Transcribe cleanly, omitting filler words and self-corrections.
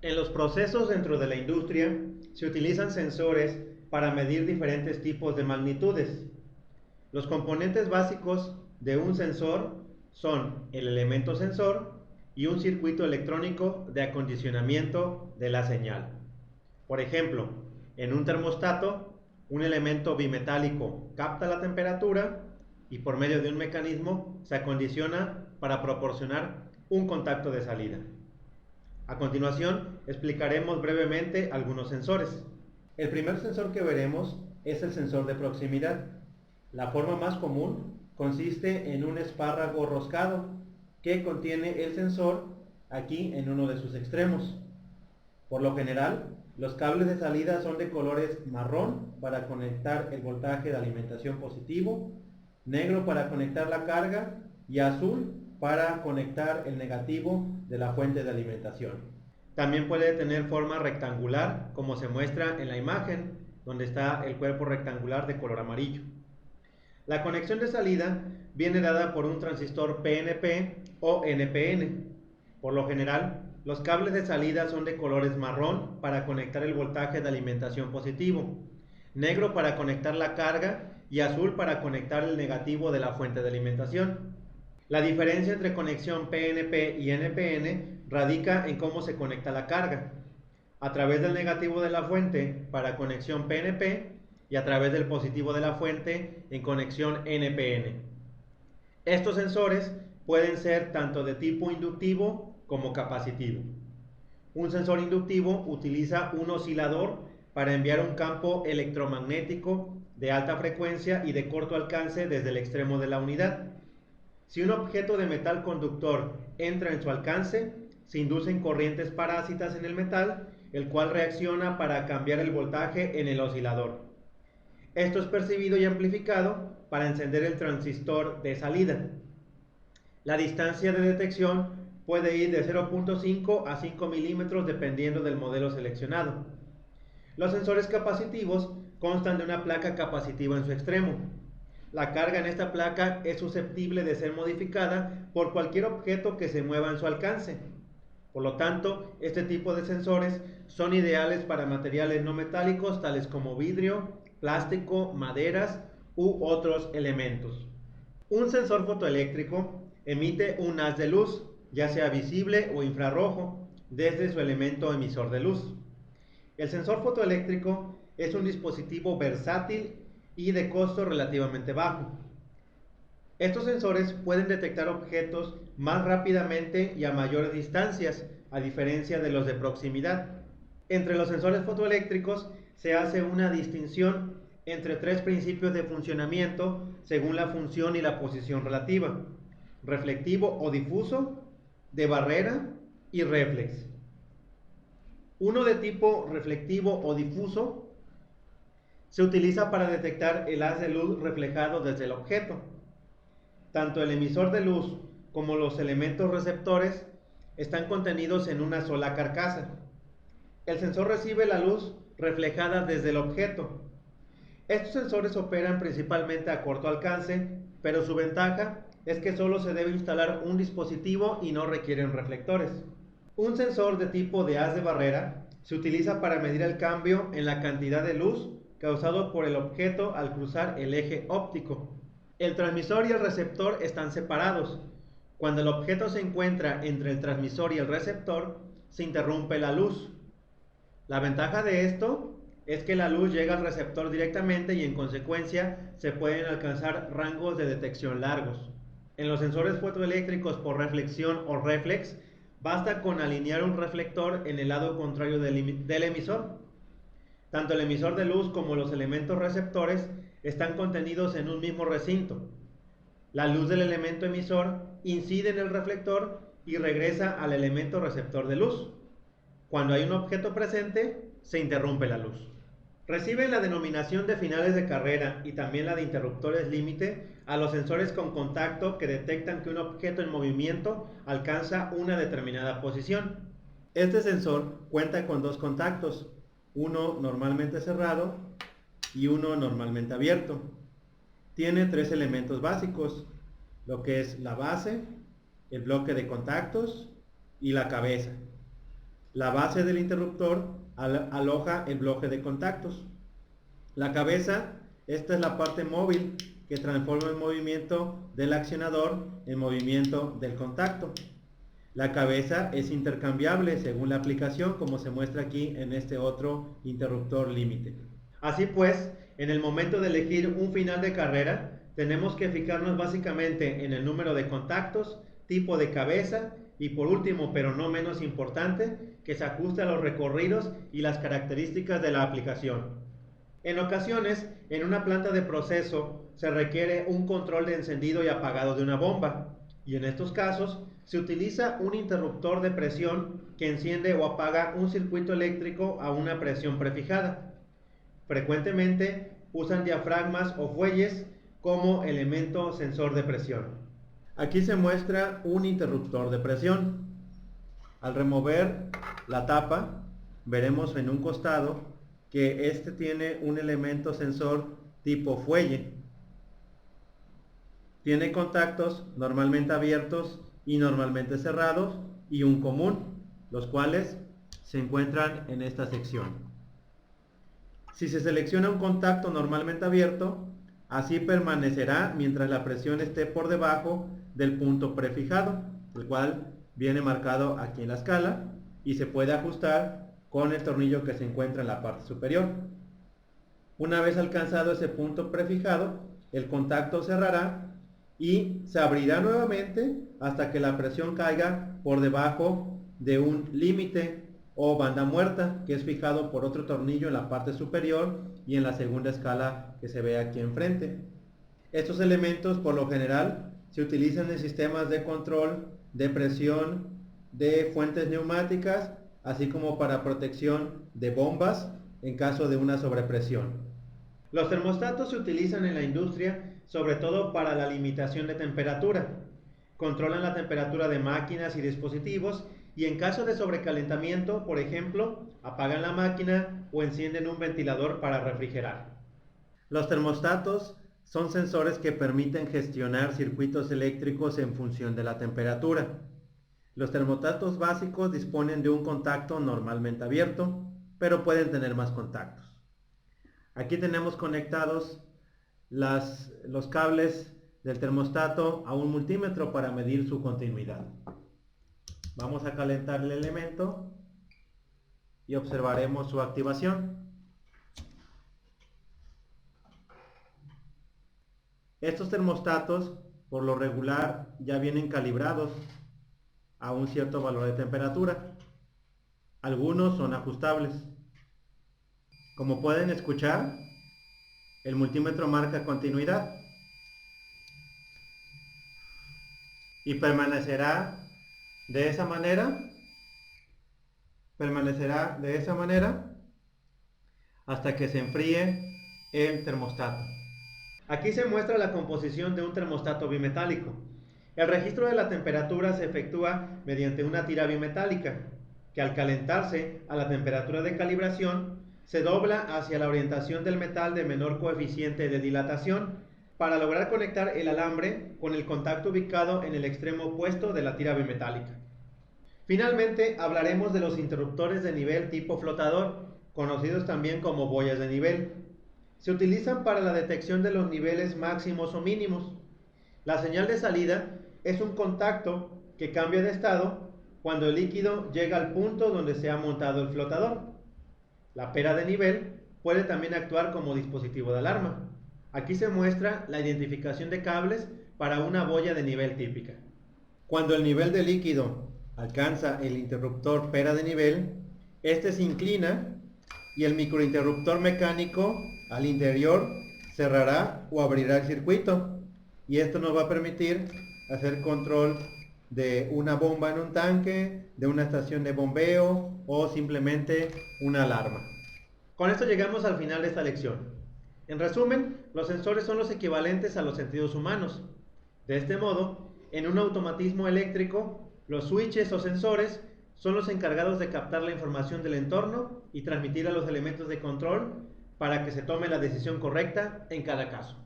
En los procesos dentro de la industria se utilizan sensores para medir diferentes tipos de magnitudes. Los componentes básicos de un sensor son el elemento sensor y un circuito electrónico de acondicionamiento de la señal. Por ejemplo, en un termostato, un elemento bimetálico capta la temperatura y por medio de un mecanismo se acondiciona para proporcionar un contacto de salida. A continuación, explicaremos brevemente algunos sensores. El primer sensor que veremos es el sensor de proximidad. La forma más común consiste en un espárrago roscado que contiene el sensor aquí en uno de sus extremos. Por lo general, los cables de salida son de colores marrón para conectar el voltaje de alimentación positivo, negro para conectar la carga y azul para conectar el negativo de la fuente de alimentación. También puede tener forma rectangular, como se muestra en la imagen, donde está el cuerpo rectangular de color amarillo. La conexión de salida viene dada por un transistor PNP o NPN. Por lo general, los cables de salida son de colores marrón para conectar el voltaje de alimentación positivo, negro para conectar la carga y azul para conectar el negativo de la fuente de alimentación. La diferencia entre conexión PNP y NPN radica en cómo se conecta la carga, a través del negativo de la fuente para conexión PNP y a través del positivo de la fuente en conexión NPN. Estos sensores pueden ser tanto de tipo inductivo como capacitivo. Un sensor inductivo utiliza un oscilador para enviar un campo electromagnético de alta frecuencia y de corto alcance desde el extremo de la unidad. Si un objeto de metal conductor entra en su alcance, se inducen corrientes parásitas en el metal, el cual reacciona para cambiar el voltaje en el oscilador. Esto es percibido y amplificado para encender el transistor de salida. La distancia de detección puede ir de 0.5 a 5 milímetros dependiendo del modelo seleccionado. Los sensores capacitivos constan de una placa capacitiva en su extremo. La carga en esta placa es susceptible de ser modificada por cualquier objeto que se mueva en su alcance. Por lo tanto, este tipo de sensores son ideales para materiales no metálicos tales como vidrio, plástico, maderas u otros elementos. Un sensor fotoeléctrico emite un haz de luz, ya sea visible o infrarrojo, desde su elemento emisor de luz. El sensor fotoeléctrico es un dispositivo versátil y de costo relativamente bajo. Estos sensores pueden detectar objetos más rápidamente y a mayores distancias, a diferencia de los de proximidad. Entre los sensores fotoeléctricos se hace una distinción entre tres principios de funcionamiento según la función y la posición relativa: reflectivo o difuso, de barrera y réflex. Uno de tipo reflectivo o difuso se utiliza para detectar el haz de luz reflejado desde el objeto. Tanto el emisor de luz como los elementos receptores están contenidos en una sola carcasa. El sensor recibe la luz reflejada desde el objeto. Estos sensores operan principalmente a corto alcance, pero su ventaja es que solo se debe instalar un dispositivo y no requieren reflectores. Un sensor de tipo de haz de barrera se utiliza para medir el cambio en la cantidad de luz causado por el objeto al cruzar el eje óptico. El transmisor y el receptor están separados. Cuando el objeto se encuentra entre el transmisor y el receptor, se interrumpe la luz. La ventaja de esto es que la luz llega al receptor directamente y en consecuencia se pueden alcanzar rangos de detección largos. En los sensores fotoeléctricos por reflexión o réflex, basta con alinear un reflector en el lado contrario del emisor. Tanto el emisor de luz como los elementos receptores están contenidos en un mismo recinto. La luz del elemento emisor incide en el reflector y regresa al elemento receptor de luz. Cuando hay un objeto presente, se interrumpe la luz. Reciben la denominación de finales de carrera y también la de interruptores límite a los sensores con contacto que detectan que un objeto en movimiento alcanza una determinada posición. Este sensor cuenta con dos contactos, uno normalmente cerrado y uno normalmente abierto. Tiene tres elementos básicos, lo que es la base, el bloque de contactos y la cabeza. La base del interruptor aloja el bloque de contactos. La cabeza, esta es la parte móvil que transforma el movimiento del accionador en movimiento del contacto. La cabeza es intercambiable según la aplicación, como se muestra aquí en este otro interruptor límite. Así pues, en el momento de elegir un final de carrera, tenemos que fijarnos básicamente en el número de contactos, tipo de cabeza y por último, pero no menos importante, que se ajuste a los recorridos y las características de la aplicación. En ocasiones, en una planta de proceso se requiere un control de encendido y apagado de una bomba, y en estos casos se utiliza un interruptor de presión que enciende o apaga un circuito eléctrico a una presión prefijada. Frecuentemente usan diafragmas o fuelles como elemento sensor de presión. Aquí se muestra un interruptor de presión. Al remover la tapa, veremos en un costado que este tiene un elemento sensor tipo fuelle. Tiene contactos normalmente abiertos y normalmente cerrados y un común, los cuales se encuentran en esta sección. Si se selecciona un contacto normalmente abierto, así permanecerá mientras la presión esté por debajo del punto prefijado, el cual viene marcado aquí en la escala y se puede ajustar con el tornillo que se encuentra en la parte superior. Una vez alcanzado ese punto prefijado, el contacto cerrará y se abrirá nuevamente hasta que la presión caiga por debajo de un límite o banda muerta que es fijado por otro tornillo en la parte superior y en la segunda escala que se ve aquí enfrente. Estos elementos por lo general se utilizan en sistemas de control de presión de fuentes neumáticas, así como para protección de bombas en caso de una sobrepresión. Los termostatos se utilizan en la industria sobre todo para la limitación de temperatura. Controlan la temperatura de máquinas y dispositivos y en caso de sobrecalentamiento, por ejemplo, apagan la máquina o encienden un ventilador para refrigerar. Los termostatos son sensores que permiten gestionar circuitos eléctricos en función de la temperatura. Los termostatos básicos disponen de un contacto normalmente abierto, pero pueden tener más contactos. Aquí tenemos conectados los cables del termostato a un multímetro para medir su continuidad. Vamos a calentar el elemento y observaremos su activación. Estos termostatos, por lo regular, ya vienen calibrados a un cierto valor de temperatura. Algunos son ajustables. Como pueden escuchar, el multímetro marca continuidad y permanecerá de esa manera hasta que se enfríe el termostato. Aquí se muestra la composición de un termostato bimetálico. El registro de la temperatura se efectúa mediante una tira bimetálica, que al calentarse a la temperatura de calibración, se dobla hacia la orientación del metal de menor coeficiente de dilatación para lograr conectar el alambre con el contacto ubicado en el extremo opuesto de la tira bimetálica. Finalmente, hablaremos de los interruptores de nivel tipo flotador, conocidos también como boyas de nivel. Se utilizan para la detección de los niveles máximos o mínimos. La señal de salida es un contacto que cambia de estado cuando el líquido llega al punto donde se ha montado el flotador. La pera de nivel puede también actuar como dispositivo de alarma. Aquí se muestra la identificación de cables para una boya de nivel típica. Cuando el nivel de líquido alcanza el interruptor pera de nivel, este se inclina y el microinterruptor mecánico al interior cerrará o abrirá el circuito, y esto nos va a permitir hacer control de una bomba en un tanque, de una estación de bombeo o simplemente una alarma. Con esto llegamos al final de esta lección. En resumen, los sensores son los equivalentes a los sentidos humanos. De este modo, en un automatismo eléctrico, los switches o sensores son los encargados de captar la información del entorno y transmitir a los elementos de control para que se tome la decisión correcta en cada caso.